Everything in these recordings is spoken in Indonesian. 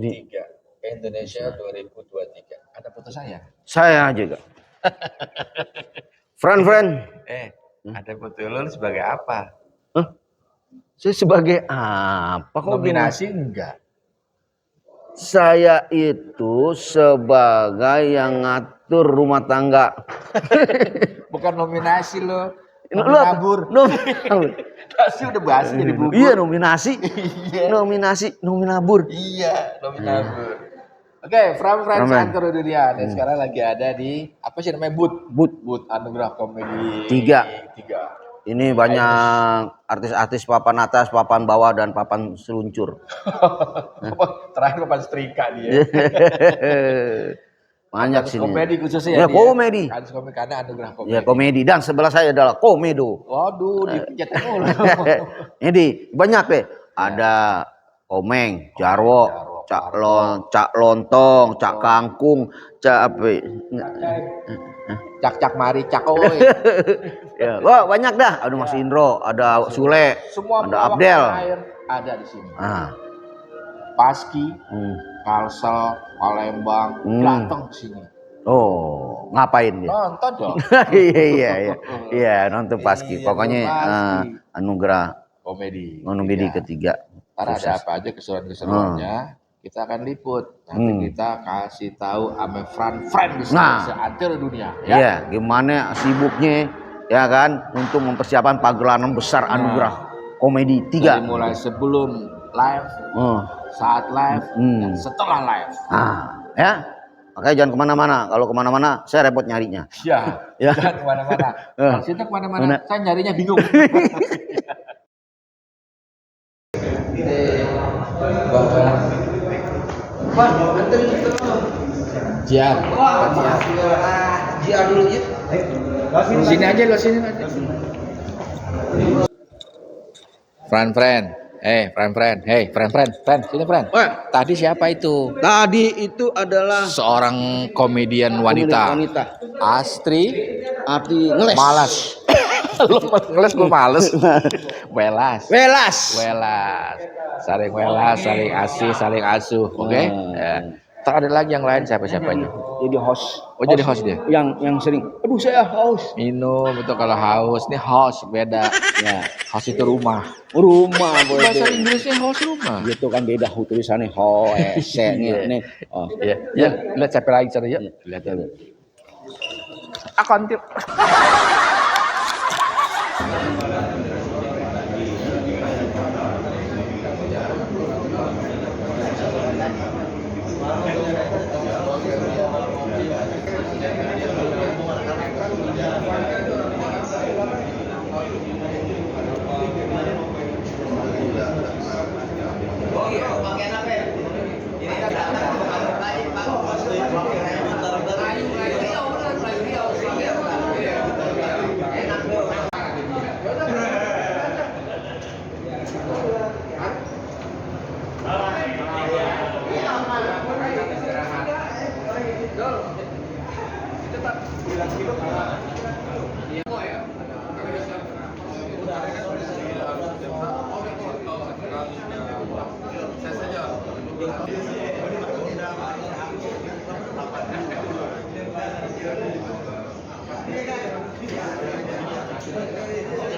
3 Indonesia 2023. Ada foto saya? Saya juga. Friend. Ada foto lo sebagai apa? Hah? Saya sebagai apa? Kok Nominasi enggak? Saya itu sebagai yang ngatur rumah tangga. Bukan nominasi lo. Nominabur. Nominasi udah bahas jadi bubur. Iya, nominasi. Nominabur. Iya, nominabur. Oke, From Friends Antara Dunia. Dan sekarang lagi ada di apa sih namanya? Booth Anugerah Komedi 3. Ini banyak artis-artis papan atas, papan bawah, dan papan seluncur. Terakhir papan setrika dia. Banyak sini. Komedi khususnya ya. Komedi. Karena anugerah komedi. Ya, komedi. Dan sebelah saya adalah komedo. Waduh, dipencet mulu. Ini banyak deh. Ada Komeng, Jarwo, Cak Lontong, Cak Kangkung, Cak apa? Cak mari cak oi. Ya, wah banyak dah. Ada Mas Indro, ada Sule, semua ada Abdel. Ada di sini. Paski, Kalsel, Palembang, datang ke sini. Oh, ngapain dia? Nonton dong. Iya, nonton Paski. Pokoknya anugerah komedi ketiga. Karena ada apa aja keseruan-keseruannya, kita akan liput. Nanti kita kasih tahu sama friend di seantero dunia. Ya? Iya, gimana sibuknya ya kan untuk mempersiapkan pagelaran besar anugerah komedi 3. Dari mulai sebelum live, saat live, dan setelah live. Ya. Makanya jangan kemana-mana. Kalau kemana-mana, saya repot nyarinya. Ya. Jangan kemana-mana. Kalau situ kemana-mana, saya nyarinya bingung. Jiar dulu ya. Sini aja lo sini aja. Friend. Hey, friend, sini friend. Tadi siapa itu? Tadi itu adalah seorang komedian wanita. Astri ngeles. Malas. Lu ngeles gue males. Welas. Saling welas, saling asih, saling asuh. Oke? Ya. Ntar ada lagi yang lain siapa-siapanya? Jadi host. Oh, jadi host dia? Yang sering. Aduh, saya haus. Minum itu kalau haus. Ini host beda. Ya. Host itu rumah. Boleh. Bahasa Inggrisnya host rumah. Itu kan beda tulisannya host. Nih. Oh. Iya. Ya, lihat siapa lagi cara ya. Lihat. Akantil.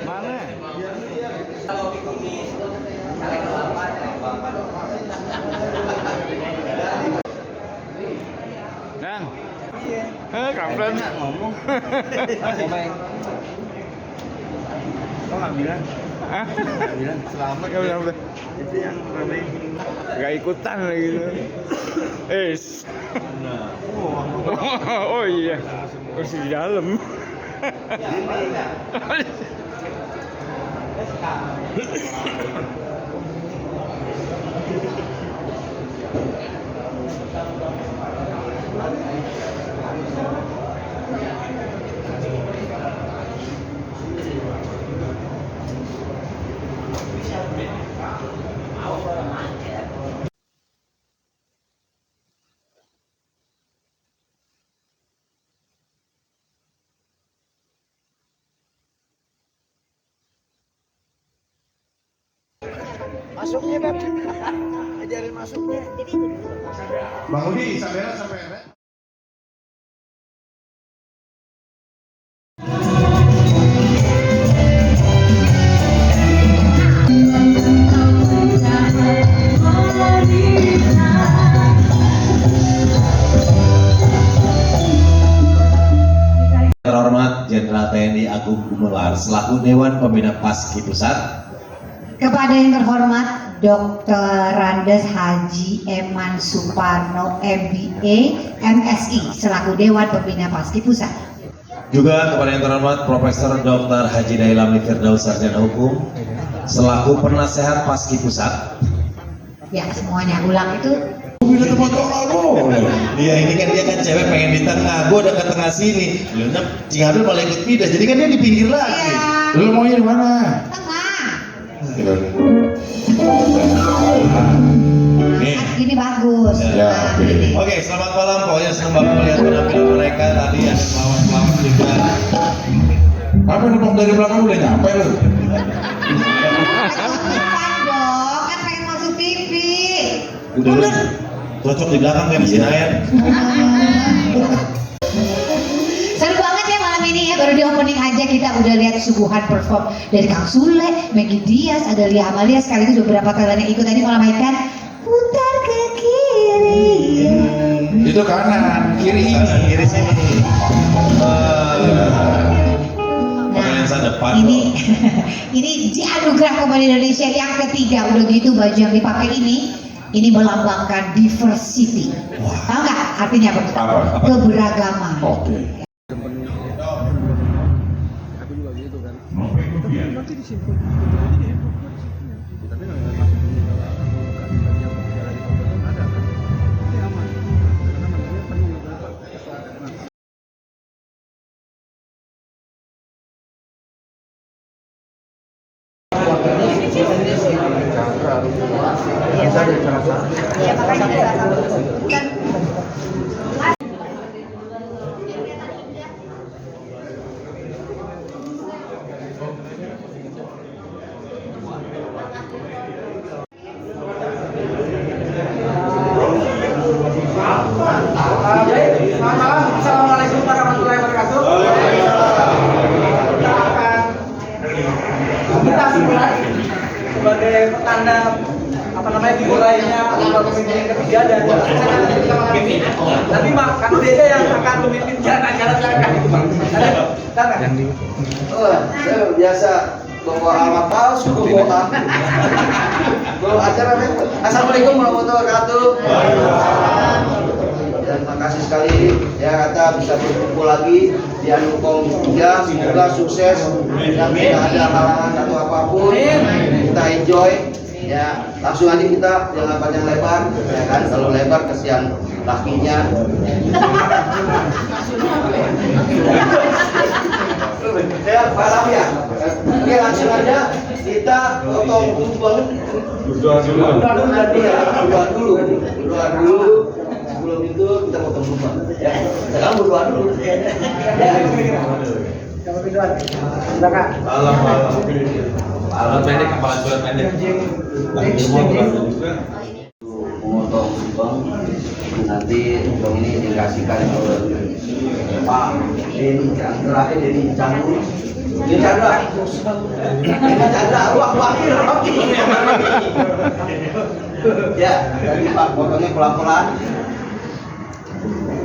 Mana? Nang. Kampret ngomong. Kok nggak bilang? Nggak bilang selamat. Nggak bilang udah. Itu yang ramai. Nggak ikutan lagi. Oh iya. Kursi di dalam. Masuknya kan. Ajarin masuknya. Bang Udi, sampai Terhormat Jenderal TNI Agung Gumelar selaku Dewan Pembina Paski Pusat. Kepada yang terhormat Dr. Randes Haji Eman Suparno MBA MSI selaku Dewan Pembina Paski Pusat. Juga kepada yang terhormat Profesor Dr. Haji Dailami Firdaus Sarjana Hukum selaku Penasehat Paski Pusat. Ya semuanya ulang itu. Iya ini kan dia kan cewek pengen di tengah, gue udah ke tengah sini. Lu Cihabil malah ikut pindah, jadi kan dia di pinggir lagi. Iya. Lu maunya di mana? Tengah. Nih. Ini bagus. Ya, Nah, oke. ini. Oke, selamat malam. Pokoknya senang banget melihat penampilan mereka tadi ada pelawak-pelawak juga. Apa numpang dari belakang udah nyampe lu? Depan dong, kan pengen masuk TV. Udah cocok di belakang kayak mesin air. Seru banget ya malam ini ya, baru di opening aja kita udah lihat suguhan perform dari Kang Sule, Maggie Diaz, ada Lia Amalia, sekaligus beberapa talent yang ikut tadi melambaikan putar ke kiri. Itu kanan, kiri ini. Kiri sini. Pakai lensa depan. Ini dianugerah Komedi Indonesia yang ketiga, udah gitu baju yang dipakai ini melambangkan diversity. Tahu nggak artinya apa? Apa? Keberagaman. Oke. Assalamualaikum warahmatullahi wabarakatuh. Kita sebagai petanda dimulainya pemimpin yang ketiga dan nanti Mak Kang Dede yang akan memimpin jalan-jalan itu Pak. Saya biasa bawa alamat palsu ke kota. Kalau acara Assalamualaikum warahmatullahi wabarakatuh. Dan makasih sekali ya kita bisa berkumpul lagi di Anukom 3, semoga sukses dan tidak ada halangan atau apapun, kita enjoy ya. Langsung aja kita jangan panjang lebar ya kan, kalau lebar kesian lakinya. Ya paham ya. Oke langsung aja kita potong banget. Berdoa dulu. Sebelum itu kita potong rumah. Ya, sekarang berdoa dulu. Ya. Silakan. Alat pendek, kepala surat pendek. Memotong lubang nanti lubang ini dikasihkan ke Pak Denny Chandra, Denny Chandra, ya, jadi Pak potongnya pelan-pelan.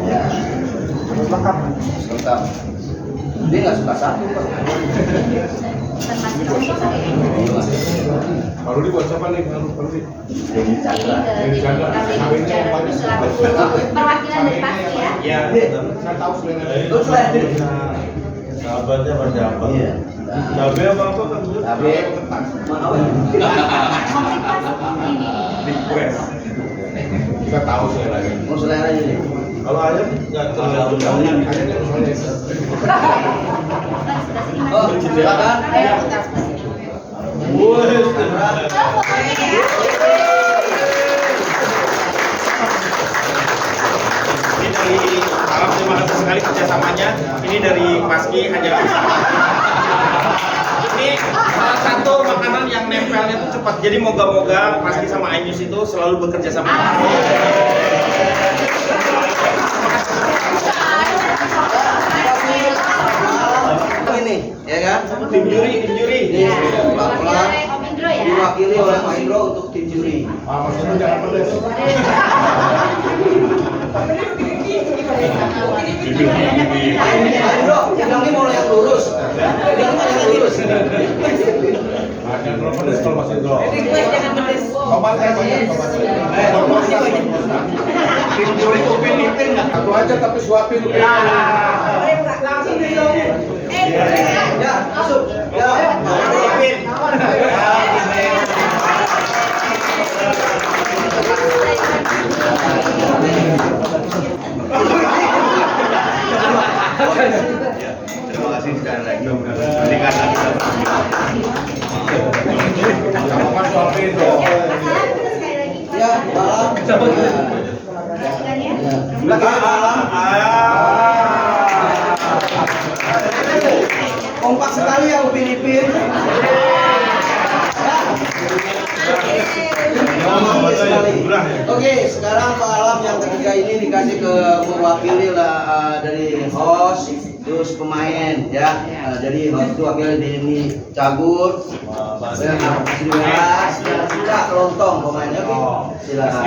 Ya, lengkap. Dia nggak suka satu Pak. Kalau dibuat siapa nih? Denny Chandra. Perwakilan dari Paski ya. Iya. Saya tahu sebenarnya. Terus lah. Sahabatnya macam apa? Iya. Cabe apa kan? Cabe. Mau. Request. Kita tahu saya lagi. Mau selera aja nih. Kalau ayam nggak terlalu Kayaknya soalnya Oh, silakan. Ini dari Arab, terima kasih sekali kerjasamanya. Ini dari Paski hanya ini salah satu makanan yang nempelnya tuh cepat. Jadi moga-moga Paski sama Ainus itu selalu bekerja sama. Ini, ya kan? Tim juri. Ini pelan-pelan diwakili oleh Pak Indro untuk tim juri. Maksudnya jangan pedes. Pak Indro, bilangnya mau yang lurus. Bilangnya mau yang lurus. Jangan terlalu pedes kalau masih Indro. Jangan pedes. Tomat saya banyak, tomat. Tim juri Upin Ipin nggak? Satu aja tapi suapin. Langsung ditolongin. Ya, masuk. Ya, Ipin. terima kasih sekali lagi. Mudah-mudahan Sama suapin Indro. ya, malam. Kompak sekali ya Upin Ipin. Oke, sekarang Pak Alam yang ketiga ini dikasih ke mewakili lah dari host, terus pemain ya. Jadi host itu wakilnya ini Cagur, Silas, dan juga Kelontong pemainnya. Silakan.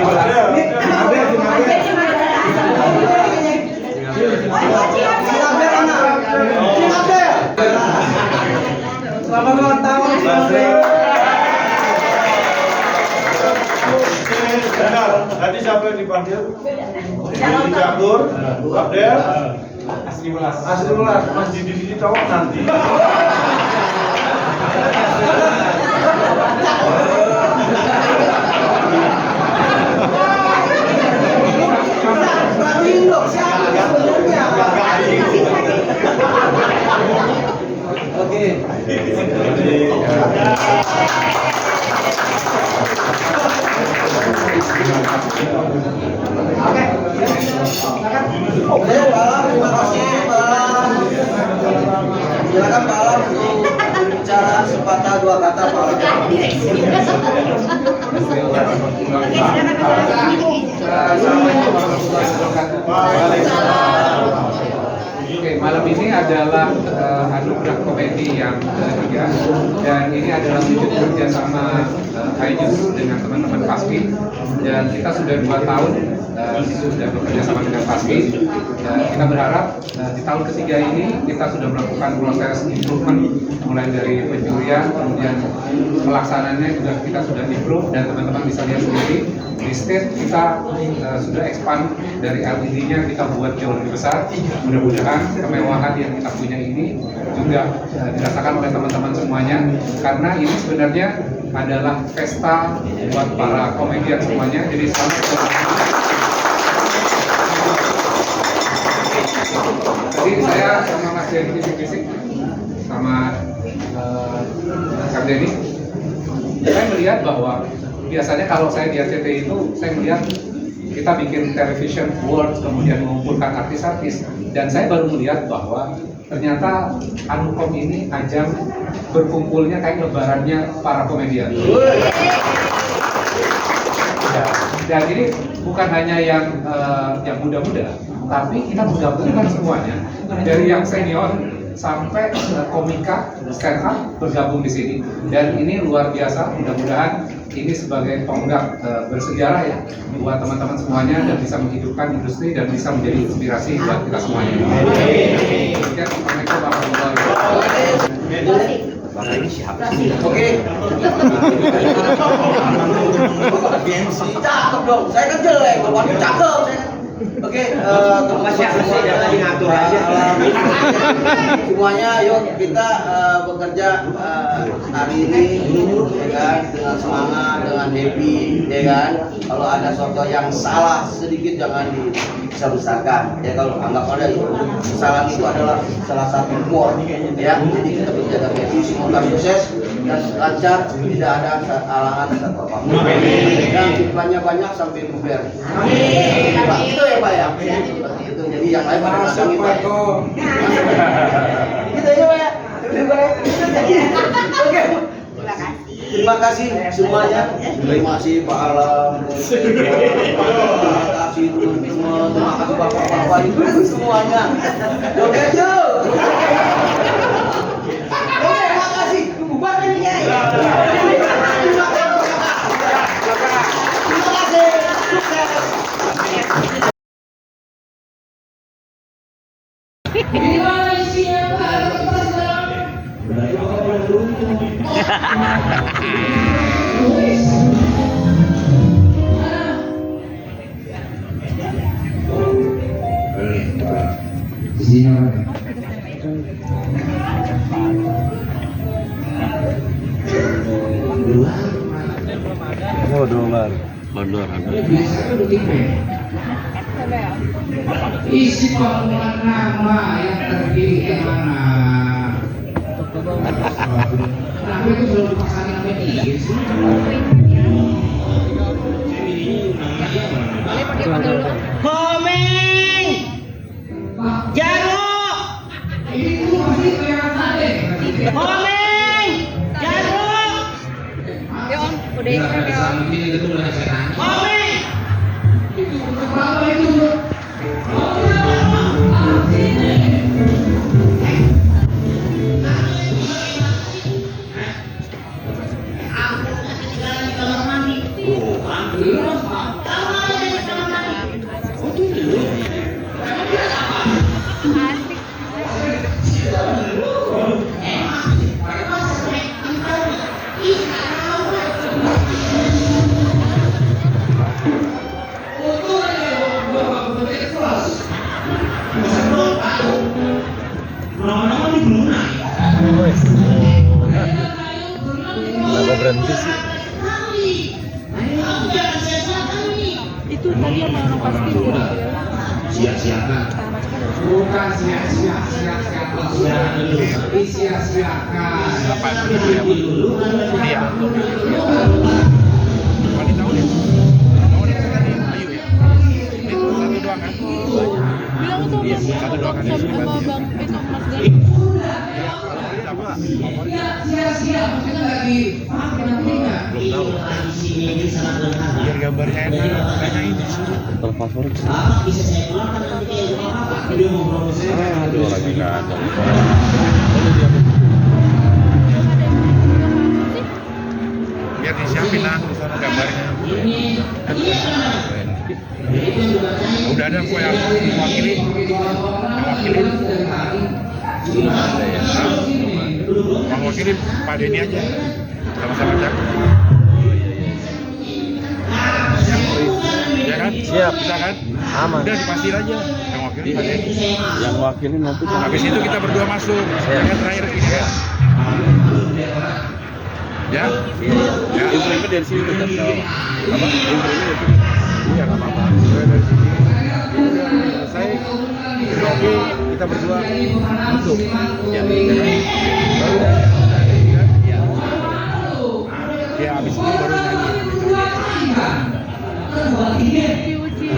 Selamat ulang tahun. Benar. Tadi siapa yang dipanggil? Cagur, Abdel, Asri Melas. Mas Didi cowok nanti. Perhatiin dong siapa sebenarnya. Oke. Oke, Pak Alam, terima kasih Pak Alam. Silakan Pak Alam untuk berbicara sepatah dua kata Pak Alam. Oke, malam ini adalah anugerah komedi yang ketiga dan ini adalah wujud kerjasama Ainus dengan teman-teman Paski dan kita sudah 2 tahun sudah bekerja sama dengan Paski. Kita berharap di tahun ketiga ini kita sudah melakukan proses improvement mulai dari penjurian, kemudian pelaksanaannya juga kita sudah improve dan teman-teman bisa lihat sendiri di stage kita sudah expand dari LED-nya kita buat jauh lebih besar. Mudah-mudahan kemewahan yang kita punya ini juga dirasakan oleh teman-teman semuanya karena ini sebenarnya adalah pesta buat para komedian semuanya. Jadi selamat. Tadi saya sama Mas Denny bisik-bisik sama Kang Denny, saya melihat bahwa biasanya kalau saya di RCTI itu saya melihat kita bikin television award kemudian mengumpulkan artis-artis dan saya baru melihat bahwa ternyata Anukom ini ajang berkumpulnya kayak lebarannya para komedian. Dan ini bukan hanya yang muda-muda, tapi kita menggabungkan semuanya dari yang senior sampai komika stand up bergabung di sini dan ini luar biasa. Mudah-mudahan ini sebagai tonggak bersejarah ya buat teman-teman semuanya dan bisa menghidupkan industri dan bisa menjadi inspirasi buat kita semuanya. Assalamualaikum warahmatullahi wabarakatuh. Oke. Cakep dong. Saya kan jelek, bapaknya cakep. Oke, Masih tadi ngatur aja. Semuanya, yuk kita bekerja hari ini, ya kan, dengan semangat, dengan happy, ya kan. Kalau ada sesuatu yang salah sedikit jangan dibesar-besarkan. Ya kalau anggap ada kesalahan itu adalah salah satu humor, ya. Jadi kita berjaga happy, semoga sukses dan lancar, tidak ada halangan atau apapun. Dan iklannya banyak sampai bubar. Amin. Pak, itu ya Pak ya. Seperti itu. Jadi yang lain pada ngasih Pak. Gitu aja Pak ya. Oke. Terima kasih. Terima kasih semuanya. Terima kasih Pak Alam. Terima kasih teman-teman. Terima kasih bapak-bapak itu semuanya. Joget yuk. Oke, terima kasih. Bubar ini ya. Terima kasih. Sukses. Isi pengumuman nama yang terpilih yang mana? Kenapa itu belum dipasangin nama dia sih? Komeng, Jaruk, Itu pasti kelihatan deh. Komeng, Jaruk, Ya om, udah ikut ya om. Komeng. Itu untuk apa itu? Itu tadi yang orang pasti Sia-siakan. Bukan sia-siakan. Sia-siakan. Iya. Wanita udah. Wanita tadi Ayu ya. Itu satu doang kan? bilang itu Satu doang kan? sama bang itu Mas Gani. Sia-sia maksudnya lagi Belum tahu. Biar gambarnya enak, tanyain disuruh. Terfavorit. Aduh, lagi nggak ada. Biar disiapin lah sana gambarnya. Udah ada kok yang mewakili. Yang wakili Pak Denny aja. Sama-sama jago. Ya kan? Siap. Bisa kan? Aman. Udah dipastiin aja. Yang wakili Pak Denny. Yang wakilin nanti Habis itu kita berdua masuk. Ya kan terakhir ini ya. Ya? Ya. Infonya dari sini tetap tahu. Apa? Infonya dari sini. Iya, nggak apa-apa. Dari sini. Udah selesai. Oke, kita berdua tutup. Ya, kan? Baru dah. Ya. Ya, habis itu baru nyanyi. Diuji.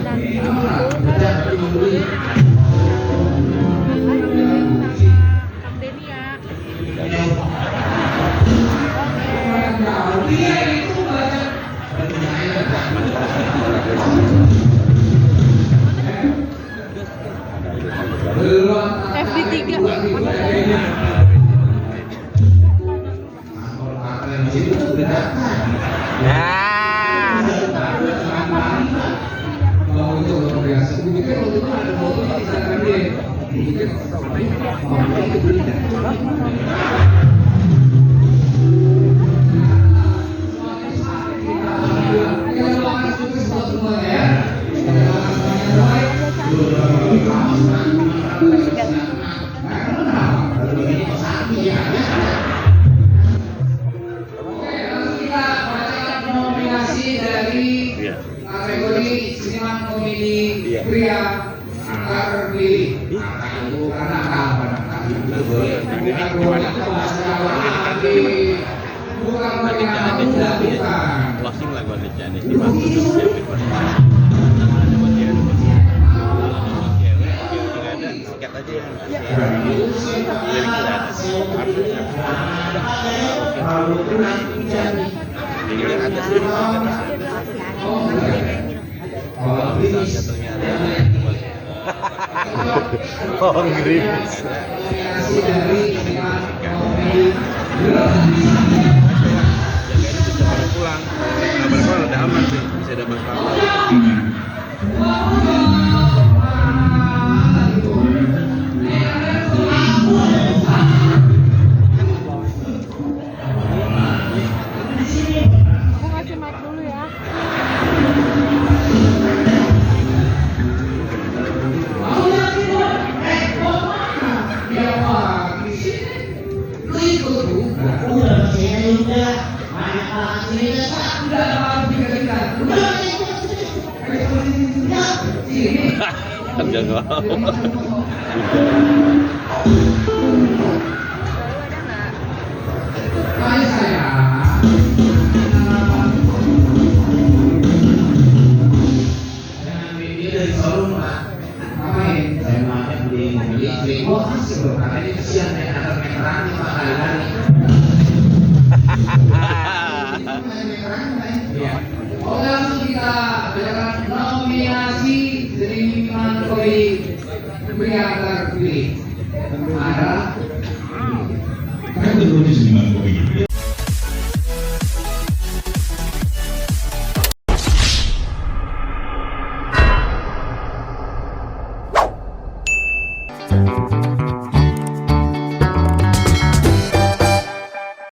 Nanti dulu. Kang Denny ya. FD3 nominasi dari kategori seniman komedi pria terpilih. Karena apa? Bukan bagaimana bukan. Closing lah gua jadi dibantu siapin sikat aja ya. Oh, gerimis. Pulang, udah aman sih, bisa dapat kabar. Aku ngasih mic dulu ya. Langsung kita berikan nominasi seniman kopi pria terpilih. Ada Kan itu seniman kopi.